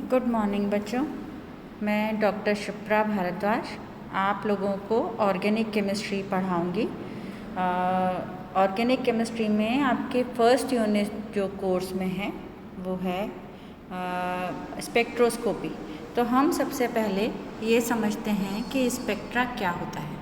Good morning बच्चों। मैं doctor Shipra Bhardwaj आप लोगों को ऑर्गेनिक केमिस्ट्री पढ़ाऊँगी। ऑर्गेनिक केमिस्ट्री में आपके फर्स्ट यूनिट जो कोर्स में है वो है स्पेक्ट्रोस्कोपी। तो हम सबसे पहले ये समझते हैं कि स्पेक्ट्रा क्या होता है।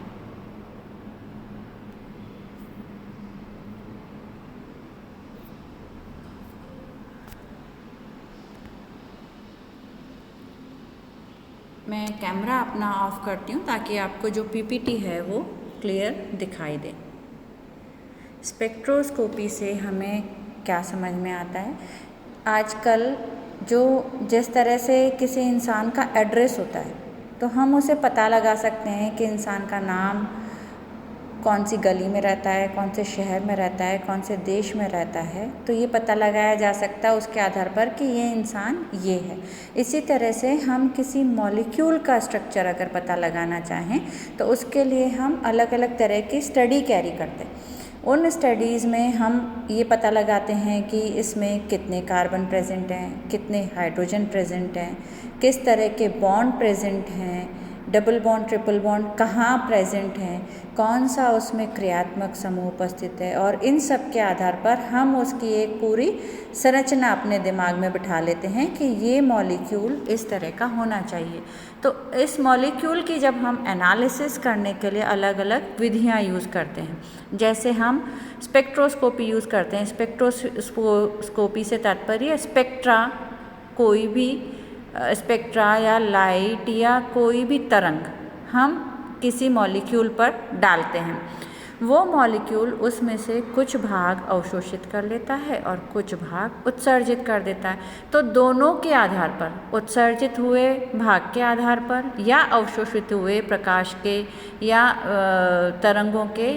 मैं कैमरा अपना ऑफ करती हूँ ताकि आपको जो पीपीटी है वो क्लियर दिखाई दे। स्पेक्ट्रोस्कोपी से हमें क्या समझ में आता है, आजकल जिस तरह से किसी इंसान का एड्रेस होता है तो हम उसे पता लगा सकते हैं कि इंसान का नाम कौन सी गली में रहता है, कौन से शहर में रहता है, कौन से देश में रहता है, तो ये पता लगाया जा सकता है उसके आधार पर कि ये इंसान ये है। इसी तरह से हम किसी मॉलिक्यूल का स्ट्रक्चर अगर पता लगाना चाहें तो उसके लिए हम अलग अलग तरह की स्टडी कैरी करते हैं। उन स्टडीज़ में हम ये पता लगाते हैं कि इसमें कितने कार्बन प्रेजेंट हैं, कितने हाइड्रोजन प्रेजेंट हैं, किस तरह के बॉन्ड प्रेजेंट हैं, डबल बॉन्ड ट्रिपल बॉन्ड कहाँ प्रेजेंट हैं, कौन सा उसमें क्रियात्मक समूह उपस्थित है, और इन सब के आधार पर हम उसकी एक पूरी संरचना अपने दिमाग में बिठा लेते हैं कि ये मॉलिक्यूल इस तरह का होना चाहिए। तो इस मॉलिक्यूल की जब हम एनालिसिस करने के लिए अलग अलग विधियाँ यूज़ करते हैं, जैसे हम स्पेक्ट्रोस्कोपी यूज़ करते हैं। स्पेक्ट्रोस्कोपी से तात्पर्य स्पेक्ट्रा, कोई भी स्पेक्ट्रा या लाइट या कोई भी तरंग हम किसी मॉलिक्यूल पर डालते हैं। वो मॉलिक्यूल उसमें से कुछ भाग अवशोषित कर लेता है और कुछ भाग उत्सर्जित कर देता है। तो दोनों के आधार पर, उत्सर्जित हुए भाग के आधार पर या अवशोषित हुए प्रकाश के या तरंगों के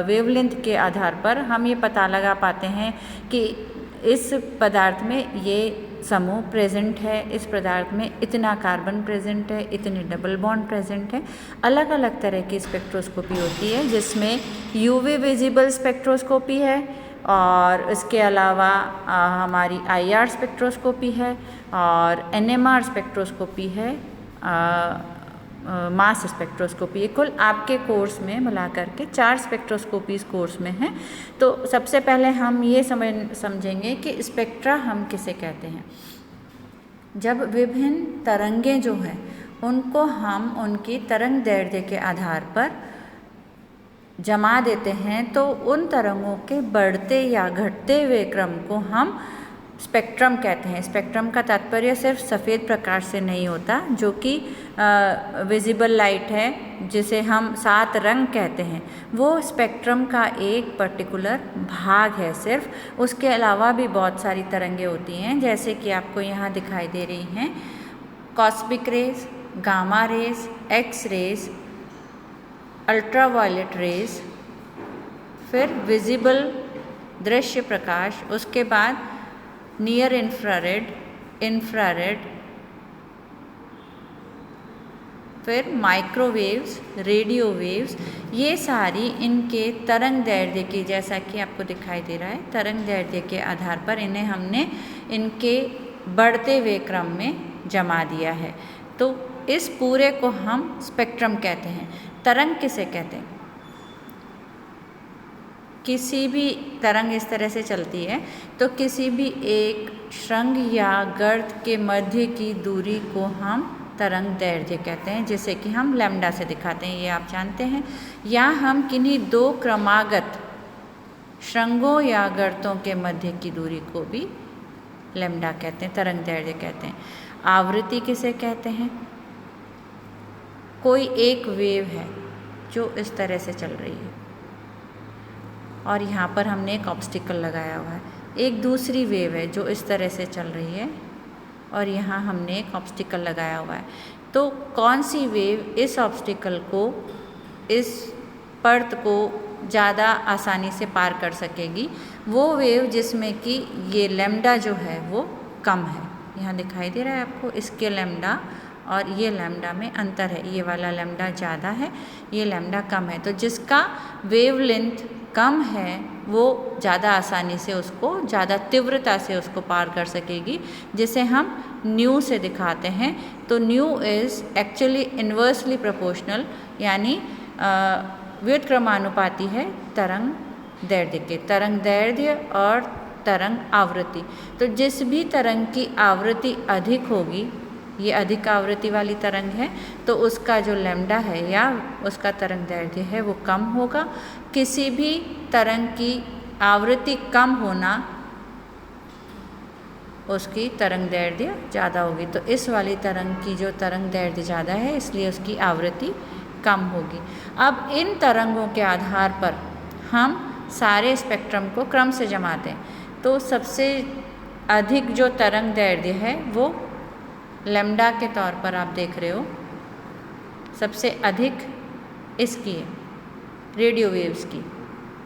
वेवलेंथ के आधार पर हम ये पता लगा पाते हैं कि इस पदार्थ में ये समूह प्रेजेंट है, इस पदार्थ में इतना कार्बन प्रेजेंट है, इतने डबल बॉन्ड प्रेजेंट है। अलग अलग तरह की स्पेक्ट्रोस्कोपी होती है जिसमें यूवी विजिबल स्पेक्ट्रोस्कोपी है और इसके अलावा हमारी आईआर स्पेक्ट्रोस्कोपी है और एनएमआर स्पेक्ट्रोस्कोपी है, मास स्पेक्ट्रोस्कोपी। ये कुल आपके कोर्स में मिला करके 4 स्पेक्ट्रोस्कोपी इस कोर्स में हैं। तो सबसे पहले हम ये समझेंगे कि स्पेक्ट्रा हम किसे कहते हैं। जब विभिन्न तरंगें जो हैं उनको हम उनकी तरंग दैर्ध्य के आधार पर जमा देते हैं तो उन तरंगों के बढ़ते या घटते हुए क्रम को हम स्पेक्ट्रम कहते हैं। स्पेक्ट्रम का तात्पर्य सिर्फ सफ़ेद प्रकाश से नहीं होता, जो कि विजिबल लाइट है जिसे हम 7 रंग कहते हैं, वो स्पेक्ट्रम का एक पर्टिकुलर भाग है सिर्फ। उसके अलावा भी बहुत सारी तरंगें होती हैं जैसे कि आपको यहाँ दिखाई दे रही हैं, cosmic rays, gamma rays, X rays, ultraviolet rays, फिर विजिबल दृश्य प्रकाश, उसके बाद नियर इंफ्रारेड, इंफ्रारेड, फिर माइक्रोवेव्स, रेडियो वेव्स। ये सारी इनके तरंग दैर्ध्य की, जैसा कि आपको दिखाई दे रहा है, तरंग दैर्ध्य के आधार पर इन्हें हमने इनके बढ़ते हुए क्रम में जमा दिया है। तो इस पूरे को हम स्पेक्ट्रम कहते हैं। तरंग किसे कहते हैं? किसी भी तरंग इस तरह से चलती है तो किसी भी एक श्रृंग या गर्त के मध्य की दूरी को हम तरंग दैर्ध्य कहते हैं, जिसे कि हम लैम्डा से दिखाते हैं, ये आप जानते हैं। या हम किन्हीं 2 क्रमागत श्रृंगों या गर्तों के मध्य की दूरी को भी लैम्डा कहते हैं, तरंग दैर्ध्य कहते हैं। आवृत्ति किसे कहते हैं? कोई एक वेव है जो इस तरह से चल रही है और यहाँ पर हमने एक ऑब्स्टिकल लगाया हुआ है। एक दूसरी वेव है जो इस तरह से चल रही है और यहाँ हमने एक ऑब्स्टिकल लगाया हुआ है। तो कौन सी वेव इस ऑब्स्टिकल को, इस पर्त को ज़्यादा आसानी से पार कर सकेगी? वो वेव जिसमें कि ये लैम्डा जो है वो कम है। यहाँ दिखाई दे रहा है आपको, इसके लैम्डा और ये लैम्डा में अंतर है। ये वाला लैम्डा ज़्यादा है, ये लैम्डा कम है। तो जिसका वेवलेंथ कम है वो ज़्यादा आसानी से उसको, ज़्यादा तीव्रता से उसको पार कर सकेगी, जिसे हम न्यू से दिखाते हैं। तो new is actually inversely proportional, यानी व्युत्क्रमानुपाती है तरंग दैर्ध्य के। तरंग दैर्ध्य और तरंग आवृत्ति, तो जिस भी तरंग की आवृत्ति अधिक होगी, ये अधिक आवृत्ति वाली तरंग है, तो उसका जो लैम्डा है या उसका तरंग दैर्ध्य है वो कम होगा। किसी भी तरंग की आवृत्ति कम होना, उसकी तरंग दैर्ध्य ज़्यादा होगी। तो इस वाली तरंग की जो तरंग दैर्ध्य ज़्यादा है, इसलिए उसकी आवृत्ति कम होगी। अब इन तरंगों के आधार पर हम सारे स्पेक्ट्रम को क्रम से जमाते हैं। तो सबसे अधिक जो तरंग दैर्ध्य है वो लैम्डा के तौर पर आप देख रहे हो, सबसे अधिक इसकी है, रेडियो वेव्स की,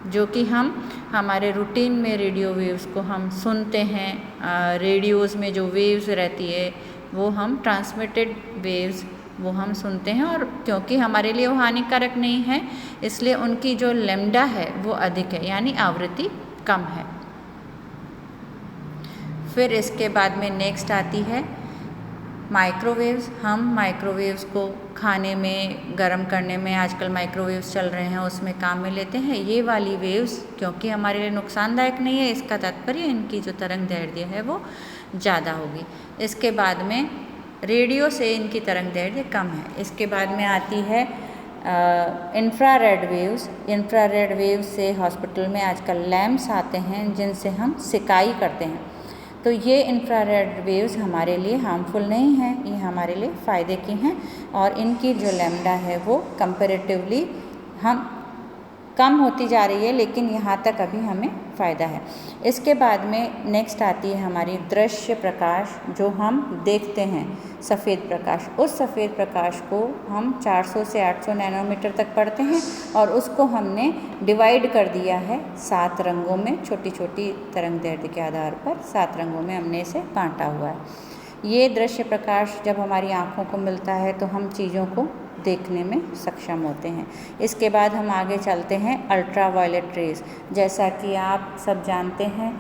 जो कि हम हमारे रूटीन में रेडियो वेव्स को हम सुनते हैं। रेडियोज़ में जो वेव्स रहती है वो हम ट्रांसमिटेड वेव्स वो हम सुनते हैं, और क्योंकि हमारे लिए वो हानिकारक नहीं है, इसलिए उनकी जो लैम्डा है वो अधिक है, यानी आवृत्ति कम है। फिर इसके बाद में नेक्स्ट आती है माइक्रोवेव्स। हम माइक्रोवेव्स को खाने में, गर्म करने में, आजकल माइक्रोवेव्स चल रहे हैं, उसमें काम में लेते हैं। ये वाली वेव्स क्योंकि हमारे लिए नुकसानदायक नहीं है, इसका तात्पर्य इनकी जो तरंग दैर्ध्य है वो ज़्यादा होगी। इसके बाद में रेडियो से इनकी तरंग दैर्ध्य कम है। इसके बाद में आती है इंफ्रारेड वेव्स। इंफ्रारेड वेव्स से हॉस्पिटल में आजकल लैंप्स आते हैं जिनसे हम सिकाई करते हैं। तो ये इंफ्रारेड वेव्स हमारे लिए हार्मफुल नहीं हैं, ये हमारे लिए फ़ायदे की हैं, और इनकी जो लैम्डा है वो कंपैरेटिवली हम कम होती जा रही है, लेकिन यहाँ तक अभी हमें फ़ायदा है। इसके बाद में नेक्स्ट आती है हमारी दृश्य प्रकाश, जो हम देखते हैं, सफ़ेद प्रकाश। उस सफ़ेद प्रकाश को हम 400 से 800 नैनोमीटर तक पढ़ते हैं, और उसको हमने डिवाइड कर दिया है 7 रंगों में। छोटी छोटी तरंग दैर्ध्य के आधार पर 7 रंगों में हमने इसे बांटा हुआ है। ये दृश्य प्रकाश जब हमारी आँखों को मिलता है तो हम चीज़ों को देखने में सक्षम होते हैं। इसके बाद हम आगे चलते हैं अल्ट्रा वायलेट रेज़। जैसा कि आप सब जानते हैं,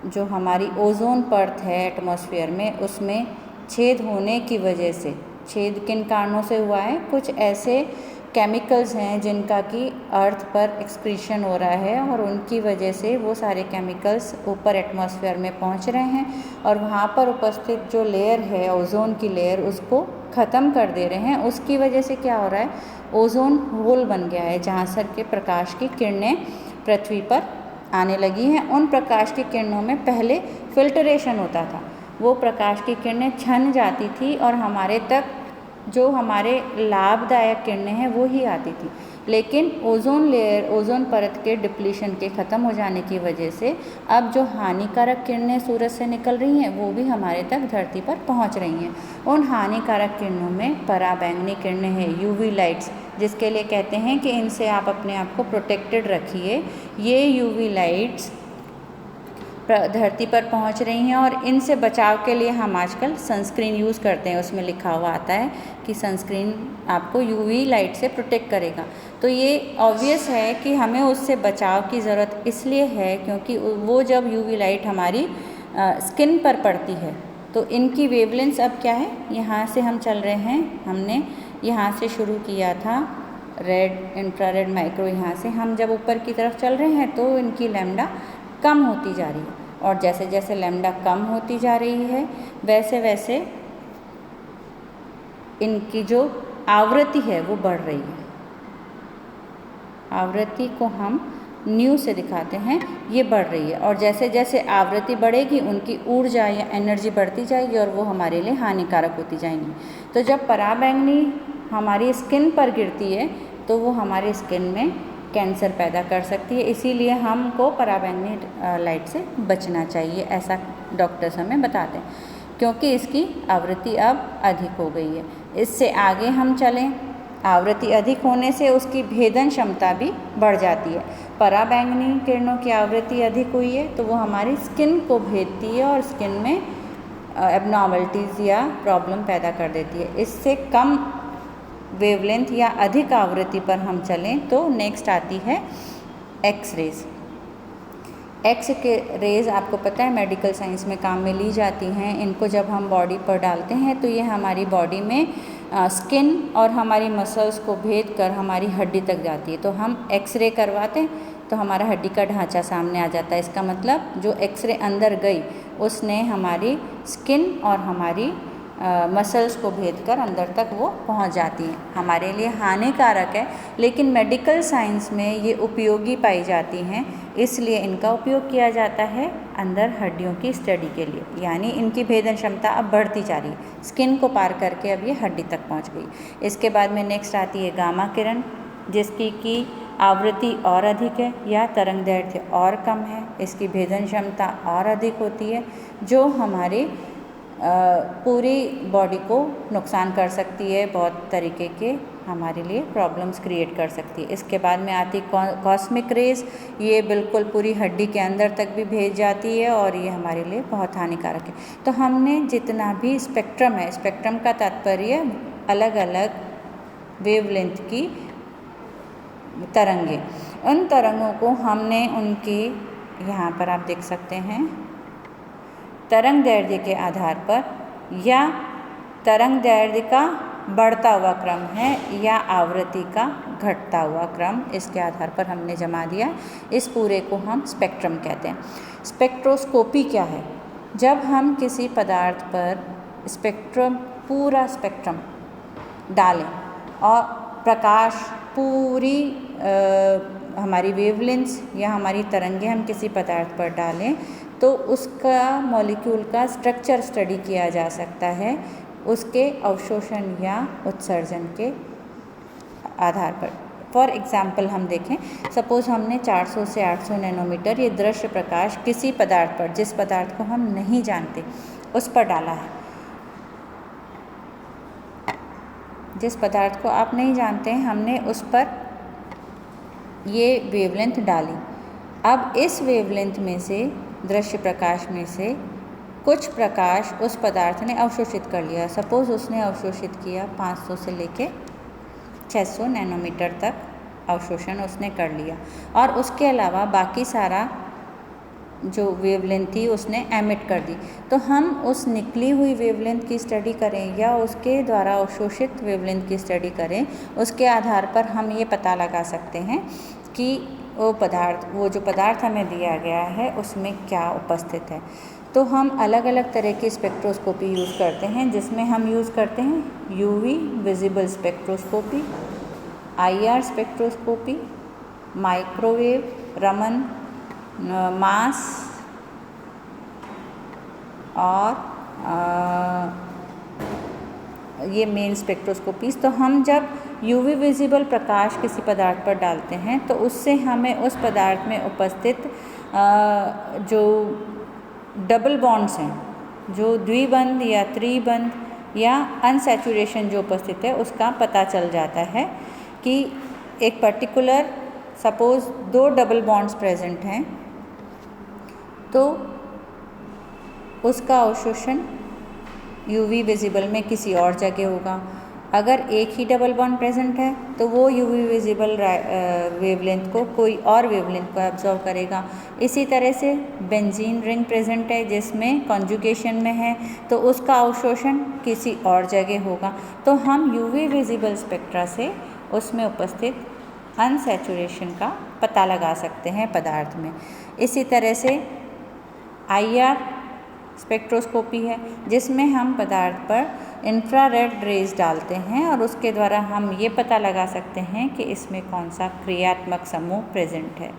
जो हमारी ओजोन परत है एटमॉस्फेयर में, उसमें छेद होने की वजह से, छेद किन कारणों से हुआ है, कुछ ऐसे केमिकल्स हैं जिनका कि अर्थ पर एक्सक्रीशन हो रहा है, और उनकी वजह से वो सारे केमिकल्स ऊपर एटमॉस्फेयर में पहुंच रहे हैं, और वहाँ पर उपस्थित जो लेयर है, ओजोन की लेयर, उसको ख़त्म कर दे रहे हैं। उसकी वजह से क्या हो रहा है, ओजोन होल बन गया है, जहाँ से के प्रकाश की किरणें पृथ्वी पर आने लगी हैं। उन प्रकाश की किरणों में पहले फिल्टरेशन होता था, वो प्रकाश की किरणें छन जाती थी और हमारे तक जो हमारे लाभदायक किरणें हैं वो ही आती थी। लेकिन ओजोन लेयर, ओजोन परत के डिप्लीशन के ख़त्म हो जाने की वजह से अब जो हानिकारक किरणें सूरज से निकल रही हैं वो भी हमारे तक धरती पर पहुंच रही हैं। उन हानिकारक किरणों में पराबैंगनी किरणें हैं, यूवी लाइट्स, जिसके लिए कहते हैं कि इनसे आप अपने आप को प्रोटेक्टेड रखिए। ये यूवी लाइट्स धरती पर पहुंच रही हैं, और इनसे बचाव के लिए हम आजकल सनस्क्रीन यूज़ करते हैं। उसमें लिखा हुआ आता है कि सनस्क्रीन आपको यूवी लाइट से प्रोटेक्ट करेगा। तो ये ऑब्वियस है कि हमें उससे बचाव की ज़रूरत इसलिए है क्योंकि वो जब यूवी लाइट हमारी स्किन पर पड़ती है तो इनकी वेवलेंथ अब क्या है, यहाँ से हम चल रहे हैं, हमने यहाँ से शुरू किया था रेड, इंफ्रारेड, माइक्रो, यहाँ से हम जब ऊपर की तरफ चल रहे हैं तो इनकी लैम्डा कम होती जा रही है, और जैसे जैसे लैम्डा कम होती जा रही है वैसे वैसे इनकी जो आवृत्ति है वो बढ़ रही है। आवृत्ति को हम न्यू से दिखाते हैं, ये बढ़ रही है, और जैसे जैसे आवृत्ति बढ़ेगी उनकी ऊर्जा या एनर्जी बढ़ती जाएगी और वो हमारे लिए हानिकारक होती जाएंगी। तो जब पराबैंगनी हमारी स्किन पर गिरती है तो वो हमारी स्किन में कैंसर पैदा कर सकती है, इसीलिए हमको पराबैंगनी लाइट से बचना चाहिए, ऐसा डॉक्टर्स हमें बताते हैं, क्योंकि इसकी आवृत्ति अब अधिक हो गई है। इससे आगे हम चलें, आवृत्ति अधिक होने से उसकी भेदन क्षमता भी बढ़ जाती है। पराबैंगनी किरणों की आवृत्ति अधिक हुई है तो वो हमारी स्किन को भेदती है और स्किन में एबनॉर्मलिटीज़ या प्रॉब्लम पैदा कर देती है। इससे कम वेवलेंथ या अधिक आवृत्ति पर हम चलें तो नेक्स्ट आती है एक्स रेज। एक्स के रेज़ आपको पता है मेडिकल साइंस में काम में ली जाती हैं। इनको जब हम बॉडी पर डालते हैं तो ये हमारी बॉडी में स्किन और हमारी मसल्स को भेद कर हमारी हड्डी तक जाती है। तो हम एक्सरे करवाते हैं तो हमारा हड्डी का ढांचा सामने आ जाता है। इसका मतलब जो एक्सरे अंदर गई उसने हमारी स्किन और हमारी मसल्स को भेद कर अंदर तक वो पहुंच जाती हैं। हमारे लिए हानिकारक है, लेकिन मेडिकल साइंस में ये उपयोगी पाई जाती हैं, इसलिए इनका उपयोग किया जाता है अंदर हड्डियों की स्टडी के लिए। यानी इनकी भेदन क्षमता अब बढ़ती जा रही है, स्किन को पार करके अब ये हड्डी तक पहुंच गई। इसके बाद में नेक्स्ट आती है गामा किरण, जिसकी की आवृत्ति और अधिक है या तरंगदैर्घ्य और कम है। इसकी भेदन क्षमता और अधिक होती है, जो हमारी पूरी बॉडी को नुकसान कर सकती है, बहुत तरीके के हमारे लिए प्रॉब्लम्स क्रिएट कर सकती है। इसके बाद में आती कॉस्मिक रेज, ये बिल्कुल पूरी हड्डी के अंदर तक भी भेज जाती है और ये हमारे लिए बहुत हानिकारक है। तो हमने जितना भी स्पेक्ट्रम है, स्पेक्ट्रम का तात्पर्य अलग अलग वेवलेंथ की तरंगे, उन तरंगों को हमने उनके यहाँ पर आप देख सकते हैं तरंग दैर्ध्य के आधार पर, या तरंग दैर्ध्य का बढ़ता हुआ क्रम है या आवृत्ति का घटता हुआ क्रम, इसके आधार पर हमने जमा दिया। इस पूरे को हम स्पेक्ट्रम कहते हैं। स्पेक्ट्रोस्कोपी क्या है? जब हम किसी पदार्थ पर स्पेक्ट्रम, पूरा स्पेक्ट्रम डालें और प्रकाश पूरी हमारी वेवलेंथ्स या हमारी तरंगे हम किसी पदार्थ पर डालें तो उसका मॉलिक्यूल का स्ट्रक्चर स्टडी किया जा सकता है उसके अवशोषण या उत्सर्जन के आधार पर। फॉर एग्ज़ाम्पल हम देखें, सपोज़ हमने 400 से 800 नैनोमीटर ये दृश्य प्रकाश किसी पदार्थ पर, जिस पदार्थ को हम नहीं जानते उस पर डाला है। जिस पदार्थ को आप नहीं जानते हैं, हमने उस पर ये वेवलेंथ डाली। अब इस वेवलेंथ में से, दृश्य प्रकाश में से कुछ प्रकाश उस पदार्थ ने अवशोषित कर लिया। सपोज़ उसने अवशोषित किया 500 से लेके 600 नैनोमीटर तक अवशोषण उसने कर लिया, और उसके अलावा बाकी सारा जो वेवलेंथ थी उसने एमिट कर दी। तो हम उस निकली हुई वेवलेंथ की स्टडी करें या उसके द्वारा अवशोषित वेवलेंथ की स्टडी करें, उसके आधार पर हम ये पता लगा सकते हैं कि वो जो पदार्थ हमें दिया गया है उसमें क्या उपस्थित है। तो हम अलग अलग तरह की स्पेक्ट्रोस्कोपी यूज़ करते हैं, जिसमें हम यूज़ करते हैं UV visible spectroscopy, IR spectroscopy, microwave, Raman, mass और ये मेन स्पेक्ट्रोस्कोपीज़। तो हम जब यूवी विजिबल प्रकाश किसी पदार्थ पर डालते हैं तो उससे हमें उस पदार्थ में उपस्थित जो डबल बॉन्ड्स हैं, जो द्विबंध या त्रिबंध या अनसैचुरेशन जो उपस्थित है उसका पता चल जाता है कि एक particular, suppose 2 double bonds present हैं तो उसका अवशोषण यूवी विजिबल में किसी और जगह होगा। अगर एक ही डबल बॉन्ड प्रेजेंट है तो वो यूवी विजिबल वेवलेंथ को कोई और वेवलेंथ को एब्जॉर्व करेगा। इसी तरह से बेंजीन रिंग प्रेजेंट है जिसमें कॉन्जुगेशन में है तो उसका अवशोषण किसी और जगह होगा। तो हम यूवी विजिबल स्पेक्ट्रा से उसमें उपस्थित अनसैचुरेशन का पता लगा सकते हैं पदार्थ में। इसी तरह से आईआर स्पेक्ट्रोस्कोपी है जिसमें हम पदार्थ पर इंफ्रारेड रेज डालते हैं और उसके द्वारा हम ये पता लगा सकते हैं कि इसमें कौन सा क्रियात्मक समूह प्रेजेंट है,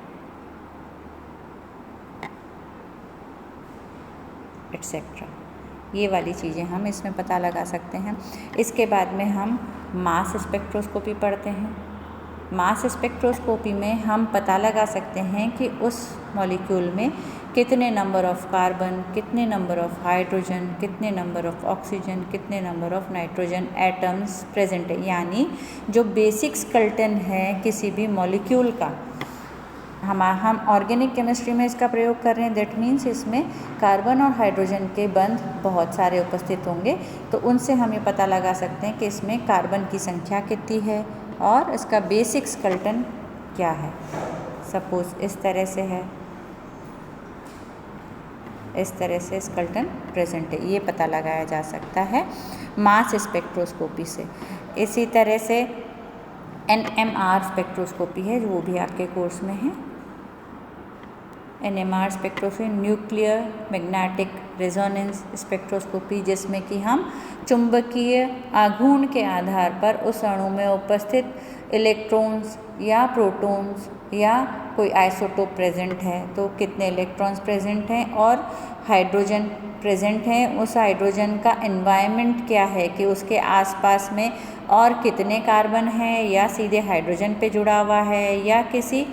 एटसेट्रा। ये वाली चीज़ें हम इसमें पता लगा सकते हैं। इसके बाद में हम मास स्पेक्ट्रोस्कोपी पढ़ते हैं। मास स्पेक्ट्रोस्कोपी में हम पता लगा सकते हैं कि उस मॉलिक्यूल में कितने नंबर ऑफ़ कार्बन, कितने नंबर ऑफ़ हाइड्रोजन, कितने नंबर ऑफ़ ऑक्सीजन, कितने number of nitrogen atoms present है। यानी जो बेसिक स्केलेटन है किसी भी मॉलिक्यूल का, हम ऑर्गेनिक केमिस्ट्री में इसका प्रयोग कर रहे हैं। दैट मीन्स इसमें कार्बन और हाइड्रोजन के बंध बहुत सारे उपस्थित होंगे, तो उनसे हम ये पता लगा सकते हैं कि इसमें कार्बन की संख्या कितनी है और इसका बेसिक स्केलेटन क्या है। सपोज इस तरह से है, इस तरह से स्केलेटन प्रेजेंट है, ये पता लगाया जा सकता है मास स्पेक्ट्रोस्कोपी से। इसी तरह से NMR स्पेक्ट्रोस्कोपी है, जो वो भी आपके कोर्स में है। NMR spectroscopy nuclear magnetic resonance spectroscopy, जिसमें कि हम चुंबकीय आघूर्ण के आधार पर उस अणु में उपस्थित इलेक्ट्रॉन्स या प्रोटॉन्स या कोई आइसोटोप प्रेजेंट है तो कितने इलेक्ट्रॉन्स प्रेजेंट हैं और हाइड्रोजन प्रेजेंट हैं, उस हाइड्रोजन का एनवायरनमेंट क्या है कि उसके आसपास में और कितने कार्बन हैं, या सीधे हाइड्रोजन पे जुड़ा हुआ है या किसी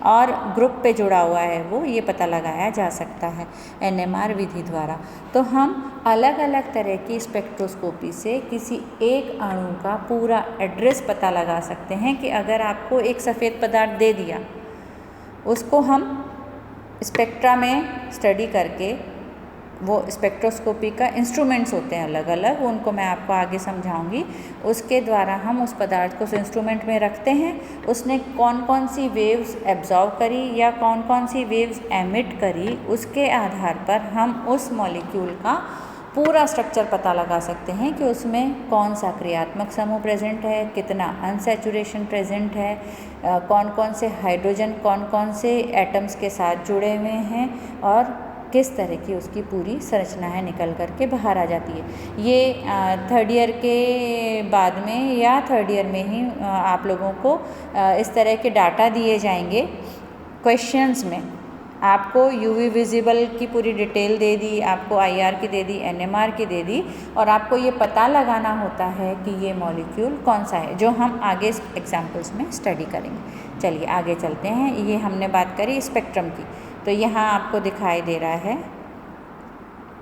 और ग्रुप पे जुड़ा हुआ है, वो ये पता लगाया जा सकता है NMR विधि द्वारा। तो हम अलग अलग तरह की स्पेक्ट्रोस्कोपी से किसी एक अणु का पूरा एड्रेस पता लगा सकते हैं कि अगर आपको एक सफ़ेद पदार्थ दे दिया, उसको हम स्पेक्ट्रा में स्टडी करके, वो स्पेक्ट्रोस्कोपी का इंस्ट्रूमेंट्स होते हैं अलग अलग, उनको मैं आपको आगे समझाऊंगी। उसके द्वारा हम उस पदार्थ को उस इंस्ट्रूमेंट में रखते हैं, उसने कौन कौन सी वेव्स एब्जॉर्व करी या कौन कौन सी वेव्स एमिट करी, उसके आधार पर हम उस मॉलिक्यूल का पूरा स्ट्रक्चर पता लगा सकते हैं कि उसमें कौन सा क्रियात्मक समूह प्रेजेंट है, कितना अनसैचुरेशन प्रेजेंट है, कौन कौन से हाइड्रोजन कौन कौन से एटम्स के साथ जुड़े हुए हैं और किस तरह की उसकी पूरी संरचना है निकल कर के बाहर आ जाती है। ये थर्ड ईयर के बाद में या थर्ड ईयर में ही आप लोगों को इस तरह के डाटा दिए जाएंगे क्वेश्चंस में। आपको UV विजिबल की पूरी डिटेल दे दी, आपको IR की दे दी, NMR की दे दी, और आपको ये पता लगाना होता है कि ये मॉलिक्यूल कौन सा है, जो हम आगे एग्जाम्पल्स में स्टडी करेंगे। चलिए आगे चलते हैं। ये हमने बात करी स्पेक्ट्रम की, तो यहाँ आपको दिखाई दे रहा है,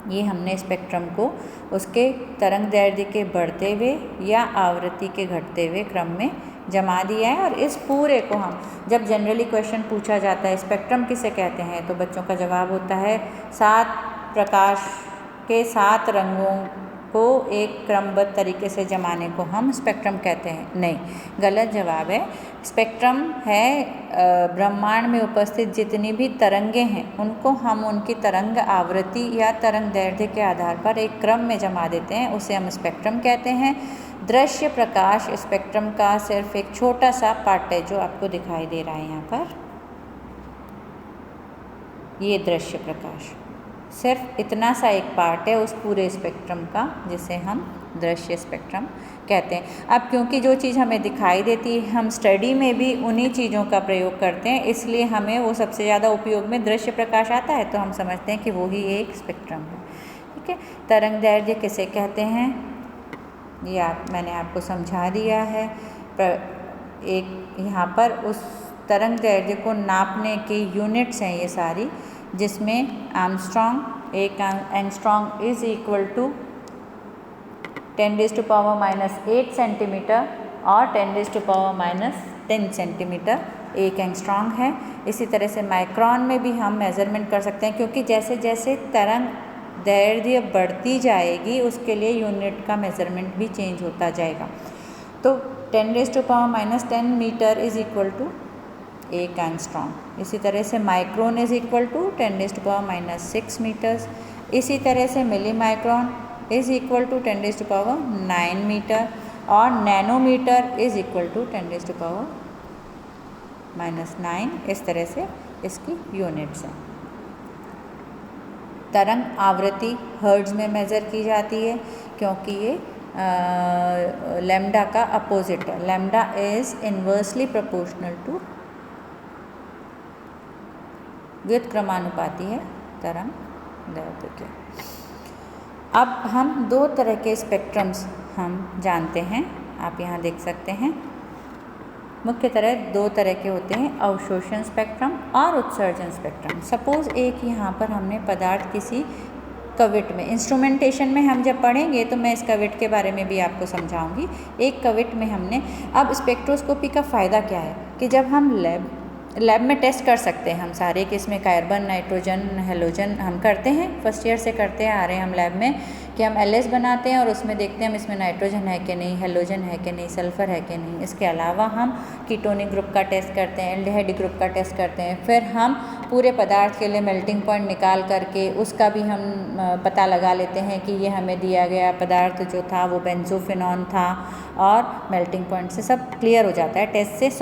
ये हमने स्पेक्ट्रम को उसके तरंग दैर्ध्य के बढ़ते हुए या आवृत्ति के घटते हुए क्रम में जमा दिया है। और इस पूरे को हम, जब जनरली क्वेश्चन पूछा जाता है स्पेक्ट्रम किसे कहते हैं, तो बच्चों का जवाब होता है 7 प्रकाश के 7 रंगों को एक क्रमबद्ध तरीके से जमाने को हम स्पेक्ट्रम कहते हैं। नहीं, गलत जवाब है। स्पेक्ट्रम है ब्रह्मांड में उपस्थित जितनी भी तरंगें हैं उनको हम उनकी तरंग आवृत्ति या तरंग दैर्ध्य के आधार पर एक क्रम में जमा देते हैं, उसे हम स्पेक्ट्रम कहते हैं। दृश्य प्रकाश स्पेक्ट्रम का सिर्फ एक छोटा सा पार्ट है जो आपको दिखाई दे रहा है यहाँ पर, ये दृश्य प्रकाश सिर्फ इतना सा एक पार्ट है उस पूरे स्पेक्ट्रम का, जिसे हम दृश्य स्पेक्ट्रम कहते हैं। अब क्योंकि जो चीज़ हमें दिखाई देती है हम स्टडी में भी उन्हीं चीज़ों का प्रयोग करते हैं, इसलिए हमें वो सबसे ज़्यादा उपयोग में दृश्य प्रकाश आता है, तो हम समझते हैं कि वो ही एक स्पेक्ट्रम है। ठीक है, तरंग दैर्ध्य किसे कहते हैं ये मैंने आपको समझा दिया है। एक यहाँ पर उस तरंग दैर्ध्य को नापने के यूनिट्स हैं ये सारी, जिसमें एंगस्ट्रॉम, एक angstrom is equal to 10⁻⁻8 centimetre और 10⁻⁻10 सेंटीमीटर एक एंगस्ट्रॉम है। इसी तरह से माइक्रोन में भी हम मेज़रमेंट कर सकते हैं, क्योंकि जैसे जैसे तरंग दैर्ध्य बढ़ती जाएगी उसके लिए यूनिट का मेज़रमेंट भी चेंज होता जाएगा। तो 10⁻⁻10 मीटर इज इक्वल टू एक एंगस्ट्रॉम। इसी तरह से micron is equal to 10⁻⁻6 metres. इसी तरह से milli micron is equal to 10⁻9 metre और नैनोमीटर इज इक्वल टू 10⁻⁻9। इस तरह से इसकी यूनिट्स हैं। तरंग आवृत्ति हर्ट्ज में मेज़र की जाती है, क्योंकि ये लैम्डा का अपोजिट है। Lambda is inversely proportional to व्युत्क्रमानुपाती है तरंग दैर्ध्य के। अब हम 2 तरह के स्पेक्ट्रम्स हम जानते हैं, आप यहाँ देख सकते हैं। मुख्य तरह 2 तरह के होते हैं, अवशोषण स्पेक्ट्रम और उत्सर्जन स्पेक्ट्रम। सपोज़ एक यहाँ पर हमने पदार्थ किसी कविट में, इंस्ट्रूमेंटेशन में हम जब पढ़ेंगे तो मैं इस कविट के बारे में भी आपको समझाऊंगी। एक कविट में हमने, अब स्पेक्ट्रोस्कोपी का फ़ायदा क्या है कि जब हम लैब में टेस्ट कर सकते हैं हम सारे कि इसमें कार्बन, नाइट्रोजन, हेलोजन हम करते हैं, फर्स्ट ईयर से करते आ रहे हैं हम लैब में कि हम LS बनाते हैं और उसमें देखते हैं हम इसमें नाइट्रोजन है कि नहीं, हेलोजन है कि नहीं, सल्फ़र है कि नहीं। इसके अलावा हम कीटोनिक ग्रुप का टेस्ट करते हैं, एल्डिहाइड ग्रुप का टेस्ट करते हैं। फिर हम पूरे पदार्थ के लिए मेल्टिंग पॉइंट निकाल करके उसका भी हम पता लगा लेते हैं कि ये हमें दिया गया पदार्थ जो था वो बेंजोफिनॉन था, और मेल्टिंग पॉइंट से सब क्लियर हो जाता है टेस्ट से।